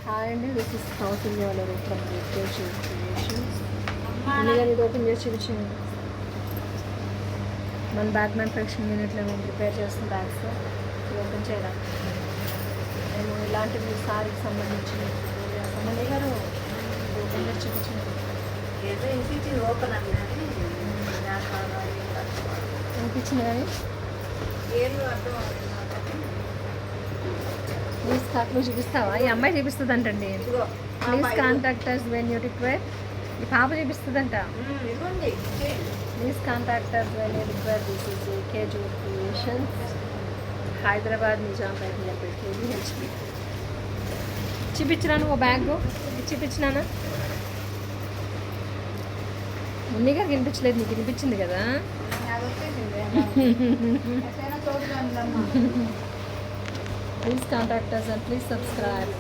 Hi అండి, this is Kaushalya వాళ్ళ from creations. ముందుగా ఇది ఓపెన్ చేసి చూపించింది. మన బ్యాగ్ మ్యానుఫ్యాక్చరింగ్ యూనిట్లో మేము ప్రిపేర్ చేస్తున్న బ్యాగ్స్ ఇది ఓపెన్ చేయడం. మేము ఇలాంటివి సారీకి సంబంధించి సంబంధి గారు ఓపెన్ చేసి చూపించింది. అనిపించింది కానీ ప్లీజ్ నువ్వు చూపిస్తావా? ఈ అమ్మాయి చూపిస్తుంది అంటండి. Please contact us when you require. ఈ పాప చూపిస్తుందంట. Please contact us when you require. This is KG Creations, Hyderabad, Nizampet near HP. చూపించినాను ఓ బ్యాగ్ చూపించినానా? మున్ని గారికి వినిపించలేదు, నీకు వినిపించింది కదా. Please contact us and please subscribe.